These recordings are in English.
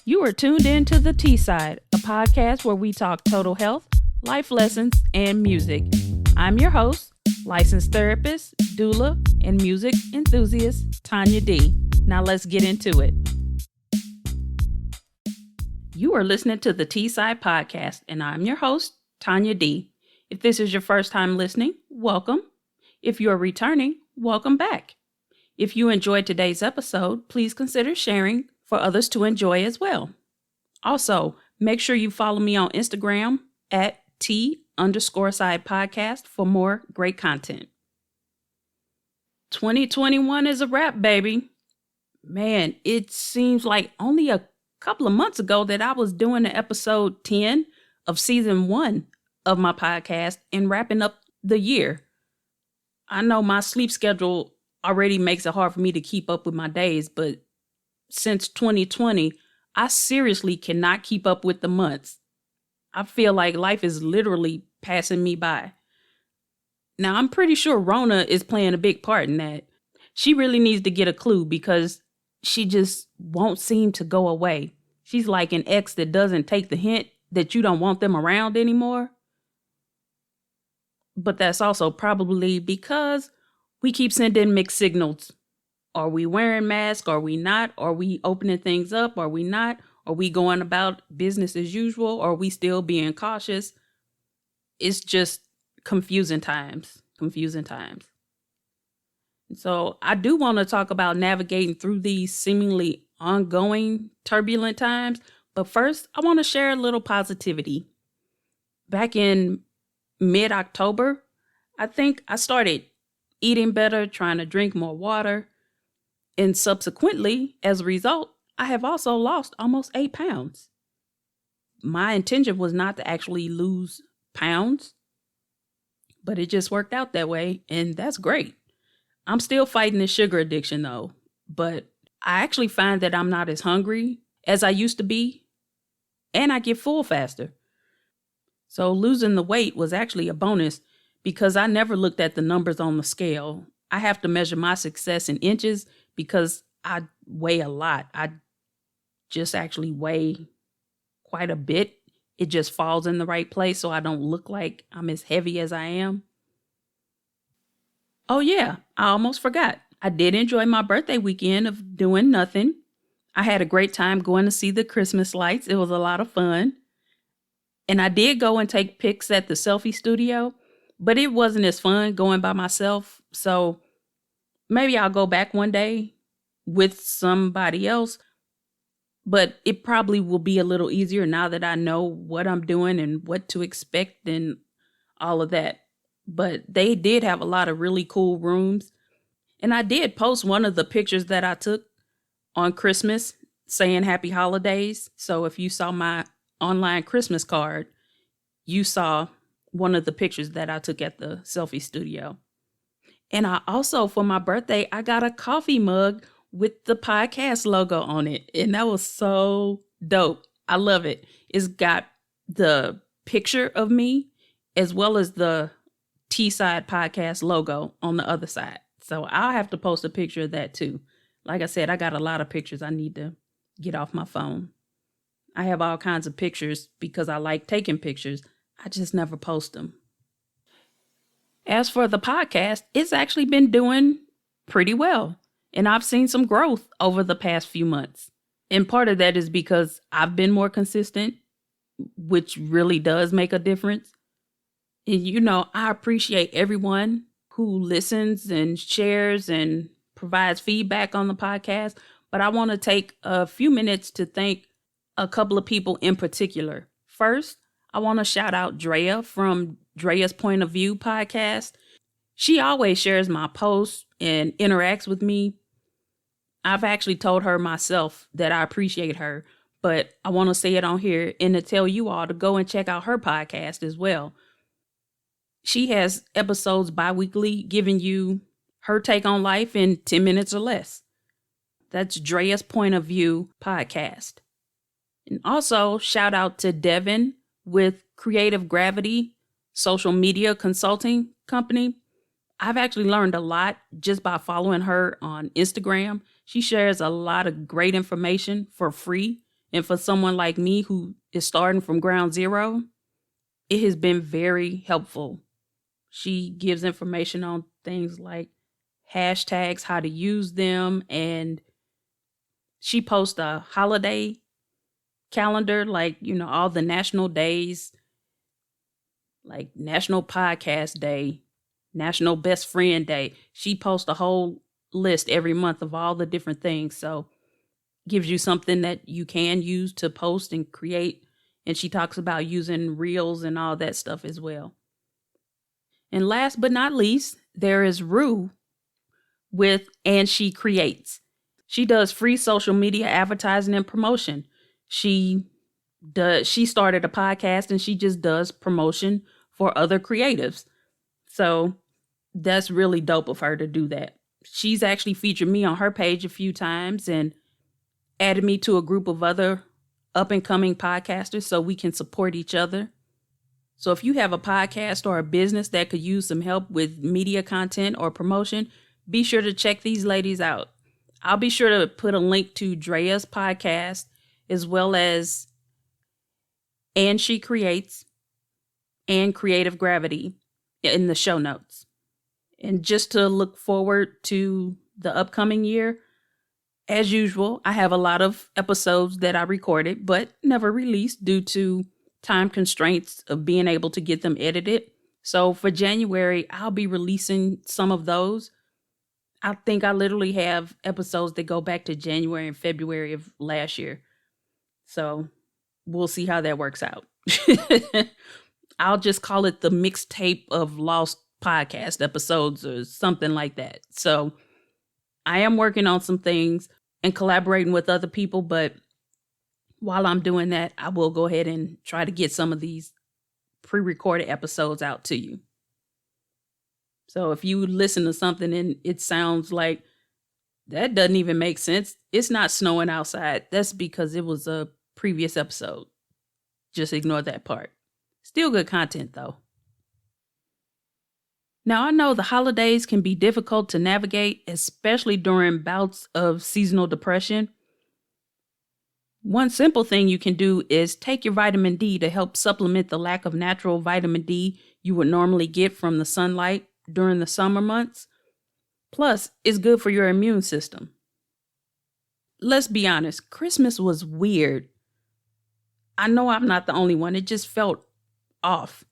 You are tuned in to The T-Side, a podcast where we talk total health, life lessons, and music. I'm your host, licensed therapist, doula, and music enthusiast, Tawnya D. Now let's get into it. You are listening to The T-Side podcast, and I'm your host, Tawnya D. If this is your first time listening, welcome. If you are returning, welcome back. If you enjoyed today's episode, please consider sharing for others to enjoy as well. Also, make sure you follow me on Instagram at T_side podcast for more great content. 2021 is a wrap, baby. Man, it seems like only a couple of months ago that I was doing the episode 10 of season 1 of my podcast and wrapping up the year. I know my sleep schedule already makes it hard for me to keep up with my days, but since 2020, I seriously cannot keep up with the months. I feel like life is literally passing me by. Now, I'm pretty sure Rona is playing a big part in that. She really needs to get a clue because she just won't seem to go away. She's like an ex that doesn't take the hint that you don't want them around anymore. But that's also probably because we keep sending mixed signals. Are we wearing masks? Are we not? Are we opening things up? Are we not? Are we going about business as usual? Are we still being cautious? It's just confusing times. So I do want to talk about navigating through these seemingly ongoing turbulent times. But first, I want to share a little positivity. Back in mid-October, I think I started eating better, trying to drink more water. And subsequently, as a result, I have also lost almost 8 pounds. My intention was not to actually lose pounds, but it just worked out that way, and that's great. I'm still fighting the sugar addiction though, but I actually find that I'm not as hungry as I used to be, and I get full faster. So losing the weight was actually a bonus because I never looked at the numbers on the scale. I have to measure my success in inches because I weigh a lot. I just actually weigh quite a bit. It just falls in the right place so I don't look like I'm as heavy as I am. Oh yeah, I almost forgot. I did enjoy my birthday weekend of doing nothing. I had a great time going to see the Christmas lights. It was a lot of fun. And I did go and take pics at the selfie studio, but it wasn't as fun going by myself. So maybe I'll go back one day with somebody else, but it probably will be a little easier now that I know what I'm doing and what to expect and all of that. But they did have a lot of really cool rooms. And I did post one of the pictures that I took on Christmas saying happy holidays. So if you saw my online Christmas card, you saw one of the pictures that I took at the selfie studio. And I also, for my birthday, I got a coffee mug with the podcast logo on it. And that was so dope. I love it. It's got the picture of me as well as the T-Side podcast logo on the other side. So I'll have to post a picture of that too. Like I said, I got a lot of pictures I need to get off my phone. I have all kinds of pictures because I like taking pictures. I just never post them. As for the podcast, it's actually been doing pretty well. And I've seen some growth over the past few months. And part of that is because I've been more consistent, which really does make a difference. And I appreciate everyone who listens and shares and provides feedback on the podcast. But I want to take a few minutes to thank a couple of people in particular. First, I want to shout out Drea from Drea's Point of View podcast. She always shares my posts and interacts with me. I've actually told her myself that I appreciate her, but I want to say it on here and to tell you all to go and check out her podcast as well. She has episodes bi-weekly giving you her take on life in 10 minutes or less. That's Drea's Point of View podcast. And also shout out to Devin with Creative Gravity social media consulting company. I've actually learned a lot just by following her on Instagram. She shares a lot of great information for free And for someone like me who is starting from ground zero, it has been very helpful. She gives information on things like hashtags, how to use them, and she posts a holiday calendar, like, all the national days, like National Podcast Day, National Best Friend Day. She posts a whole list every month of all the different things. So gives you something that you can use to post and create. And she talks about using reels and all that stuff as well. And last but not least, there is Rue with And She Creates. She does free social media advertising and promotion. She started a podcast and she just does promotion for other creatives. So that's really dope of her to do that. She's actually featured me on her page a few times and added me to a group of other up and coming podcasters so we can support each other. So if you have a podcast or a business that could use some help with media content or promotion, be sure to check these ladies out. I'll be sure to put a link to Drea's podcast as well as And She Creates and Creative Gravity in the show notes. And just to look forward to the upcoming year, as usual, I have a lot of episodes that I recorded but never released due to time constraints of being able to get them edited. So for January, I'll be releasing some of those. I think I literally have episodes that go back to January and February of last year. So we'll see how that works out. I'll just call it the mixtape of lost podcast episodes or something like that. So I am working on some things and collaborating with other people, but while I'm doing that, I will go ahead and try to get some of these pre-recorded episodes out to you. So if you listen to something and it sounds like that doesn't even make sense, it's not snowing outside. That's because it was a previous episode. Just ignore that part. Still good content though. Now, I know the holidays can be difficult to navigate, especially during bouts of seasonal depression. One simple thing you can do is take your vitamin D to help supplement the lack of natural vitamin D you would normally get from the sunlight during the summer months. Plus, it's good for your immune system. Let's be honest, Christmas was weird. I know I'm not the only one. It just felt off.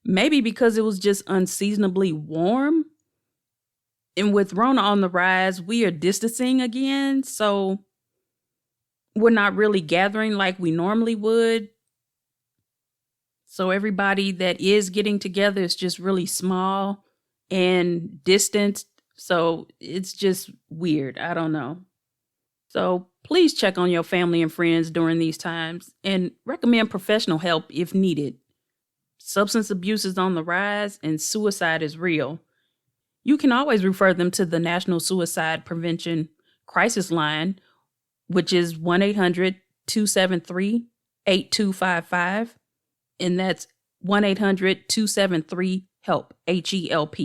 Maybe because it was just unseasonably warm. And with Rona on the rise, we are distancing again. So we're not really gathering like we normally would. So everybody that is getting together is just really small and distanced. So it's just weird. I don't know. So please check on your family and friends during these times and recommend professional help if needed. Substance abuse is on the rise and suicide is real. You can always refer them to the National Suicide Prevention Crisis Line, which is 1-800-273-8255. And that's 1-800-273-HELP, HELP.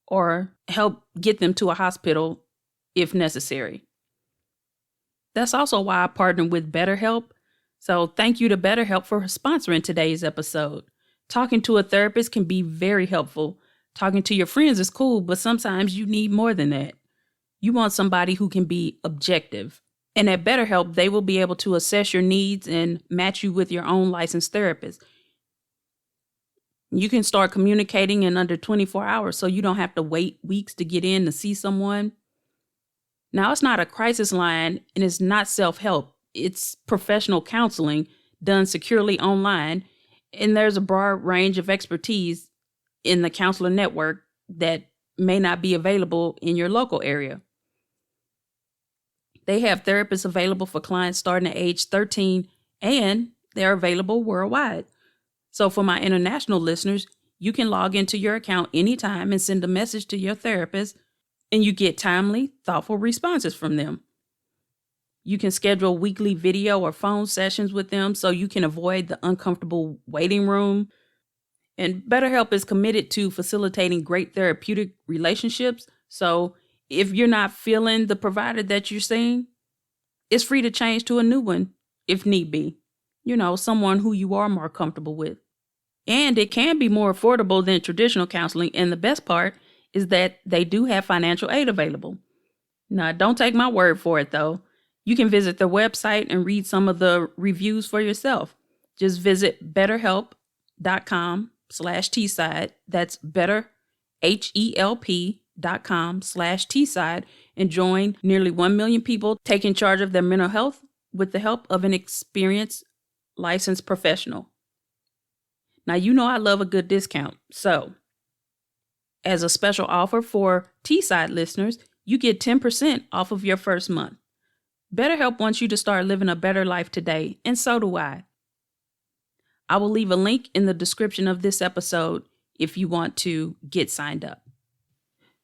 Or help get them to a hospital if necessary. That's also why I partnered with BetterHelp. So thank you to BetterHelp for sponsoring today's episode. Talking to a therapist can be very helpful. Talking to your friends is cool, but sometimes you need more than that. You want somebody who can be objective. And at BetterHelp, they will be able to assess your needs and match you with your own licensed therapist. You can start communicating in under 24 hours, so you don't have to wait weeks to get in to see someone. Now, it's not a crisis line and it's not self-help. It's professional counseling done securely online. And there's a broad range of expertise in the counselor network that may not be available in your local area. They have therapists available for clients starting at age 13, and they're available worldwide. So for my international listeners, you can log into your account anytime and send a message to your therapist, and you get timely, thoughtful responses from them. You can schedule weekly video or phone sessions with them so you can avoid the uncomfortable waiting room. And BetterHelp is committed to facilitating great therapeutic relationships. So if you're not feeling the provider that you're seeing, it's free to change to a new one if need be. Someone who you are more comfortable with. And it can be more affordable than traditional counseling. And the best part is that they do have financial aid available. Now, don't take my word for it, though. You can visit their website and read some of the reviews for yourself. Just visit betterhelp.com/tside. That's betterhelp.com/tside and join nearly 1 million people taking charge of their mental health with the help of an experienced licensed professional. Now, I love a good discount. So, as a special offer for T-Side listeners, you get 10% off of your first month. BetterHelp wants you to start living a better life today, and so do I. I will leave a link in the description of this episode if you want to get signed up.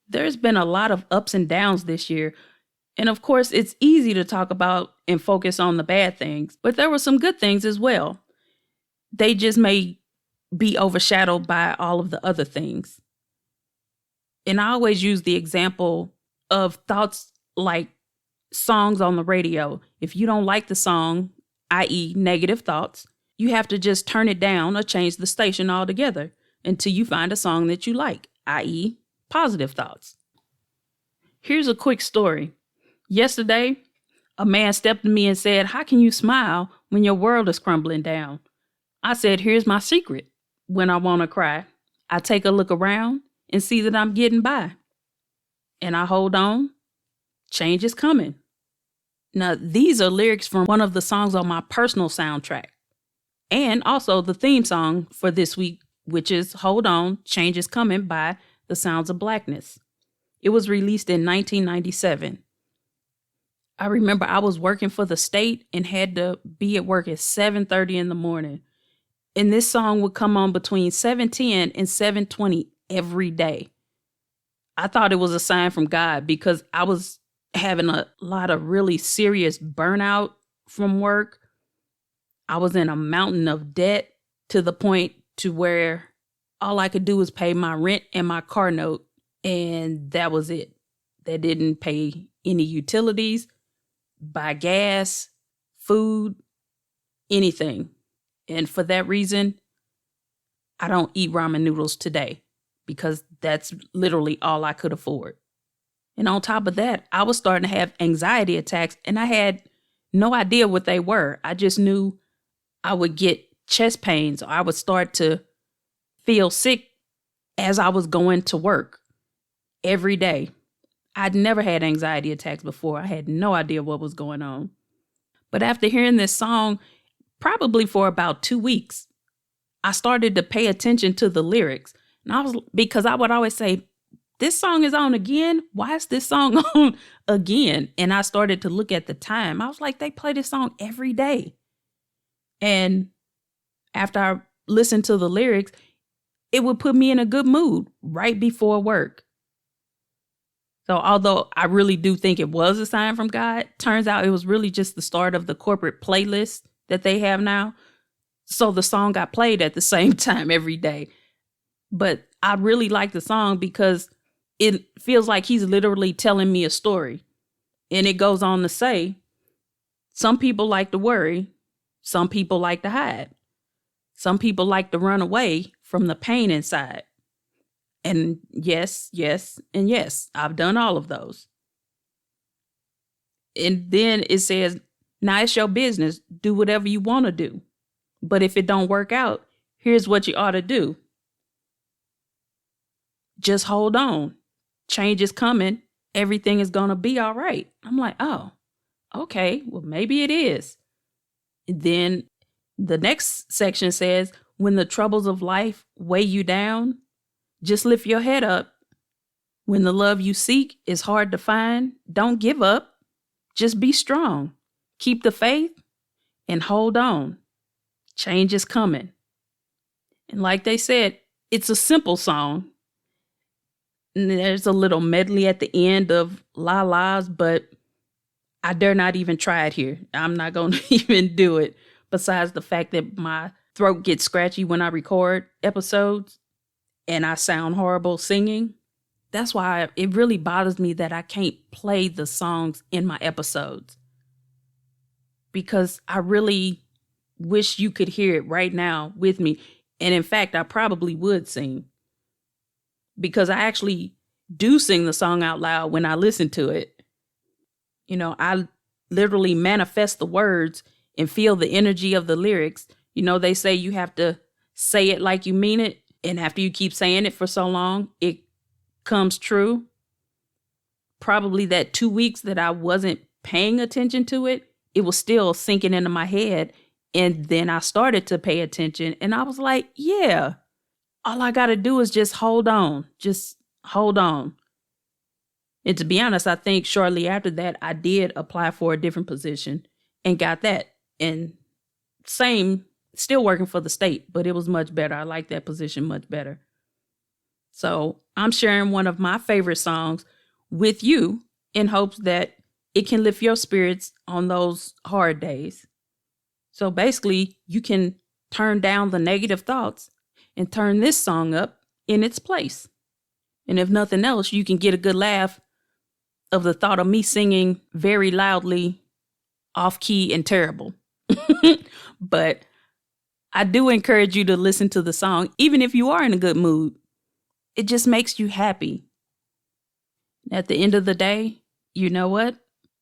There's been a lot of ups and downs this year, and of course, it's easy to talk about and focus on the bad things, but there were some good things as well. They just may be overshadowed by all of the other things. And I always use the example of thoughts like songs on the radio. If you don't like the song, i.e. negative thoughts, you have to just turn it down or change the station altogether until you find a song that you like, i.e. positive thoughts. Here's a quick story. Yesterday, a man stepped to me and said, "How can you smile when your world is crumbling down?" I said, "Here's my secret. When I want to cry, I take a look around and see that I'm getting by. And I hold on. Change is coming." Now, these are lyrics from one of the songs on my personal soundtrack. And also the theme song for this week, which is Hold On, Change is Coming by The Sounds of Blackness. It was released in 1997. I remember I was working for the state and had to be at work at 7:30 in the morning. And this song would come on between 7:10 and 7:20 every day. I thought it was a sign from God because I was having a lot of really serious burnout from work. I was in a mountain of debt to the point to where all I could do was pay my rent and my car note. And that was it. That didn't pay any utilities, buy gas, food, anything. And for that reason, I don't eat ramen noodles today because that's literally all I could afford. And on top of that, I was starting to have anxiety attacks and I had no idea what they were. I just knew I would get chest pains or I would start to feel sick as I was going to work every day. I'd never had anxiety attacks before. I had no idea what was going on. But after hearing this song, probably for about 2 weeks, I started to pay attention to the lyrics. And because I would always say, "This song is on again? Why is this song on again?" And I started to look at the time. I was like, they play this song every day. And after I listened to the lyrics, it would put me in a good mood right before work. So although I really do think it was a sign from God, turns out it was really just the start of the corporate playlist that they have now. So the song got played at the same time every day. But I really like the song because it feels like he's literally telling me a story. And it goes on to say, some people like to worry. Some people like to hide. Some people like to run away from the pain inside. And yes, and yes, I've done all of those. And then it says, now it's your business. Do whatever you want to do. But if it don't work out, here's what you ought to do. Just hold on. Change is coming. Everything is going to be all right. I'm like, oh, okay, well, maybe it is. And then the next section says, when the troubles of life weigh you down, just lift your head up. When the love you seek is hard to find, don't give up. Just be strong. Keep the faith and hold on. Change is coming. And like they said, it's a simple song. And there's a little medley at the end of la la's, but I dare not even try it here. I'm not going to even do it. Besides the fact that my throat gets scratchy when I record episodes and I sound horrible singing. That's why it really bothers me that I can't play the songs in my episodes. because I really wish you could hear it right now with me. And in fact, I probably would sing, because I actually do sing the song out loud when I listen to it. You know, I literally manifest the words and feel the energy of the lyrics. You know, they say you have to say it like you mean it. And after you keep saying it for so long, it comes true. Probably that 2 weeks that I wasn't paying attention to it, it was still sinking into my head. And then I started to pay attention and I was like, yeah, all I got to do is just hold on. Just hold on. And to be honest, I think shortly after that, I did apply for a different position and got that. And same, still working for the state, but it was much better. I like that position much better. So I'm sharing one of my favorite songs with you in hopes that it can lift your spirits on those hard days. So basically, you can turn down the negative thoughts and turn this song up in its place. And if nothing else, you can get a good laugh of the thought of me singing very loudly, off key and terrible. But I do encourage you to listen to the song, even if you are in a good mood. It just makes you happy. At the end of the day, you know what?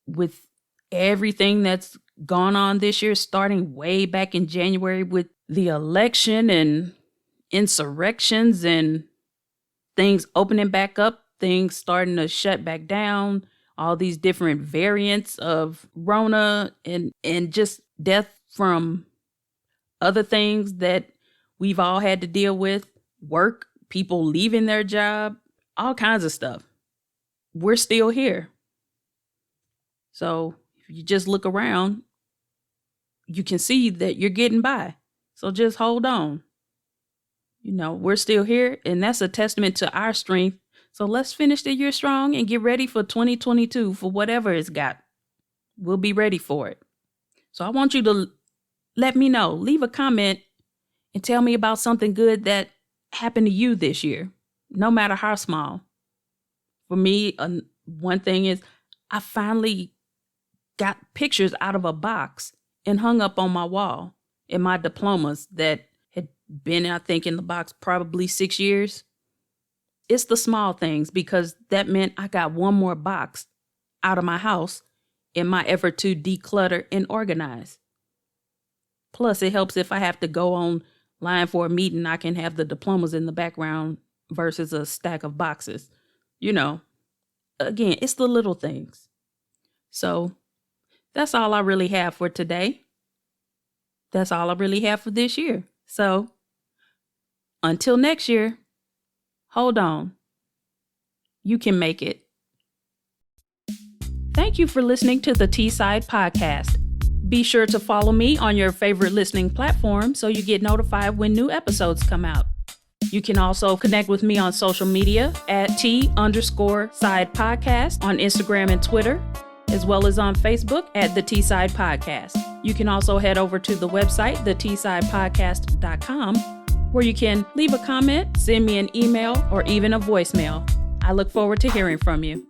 With everything that's gone on this year, starting way back in January with the election and insurrections and things opening back up, things starting to shut back down, all these different variants of Rona and just death from other things that we've all had to deal with, work, people leaving their job, all kinds of stuff. We're still here. So if you just look around, you can see that you're getting by. So just hold on. You know, we're still here, and that's a testament to our strength. So let's finish the year strong and get ready for 2022 for whatever it's got. We'll be ready for it. So I want you to let me know, leave a comment and tell me about something good that happened to you this year, no matter how small. For me, one thing is I finally got pictures out of a box and hung up on my wall in my diplomas that had been, I think, in the box probably 6 years. It's the small things, because that meant I got one more box out of my house in my effort to declutter and organize. Plus, it helps if I have to go online for a meeting, I can have the diplomas in the background versus a stack of boxes. You know, again, it's the little things. So that's all I really have for today. That's all I really have for this year. So until next year, hold on. You can make it. Thank you for listening to the T-Side Podcast. Be sure to follow me on your favorite listening platform so you get notified when new episodes come out. You can also connect with me on social media at T_Side Podcast on Instagram and Twitter, as well as on Facebook at the T-Side Podcast. You can also head over to the website, thetsidepodcast.com, where you can leave a comment, send me an email, or even a voicemail. I look forward to hearing from you.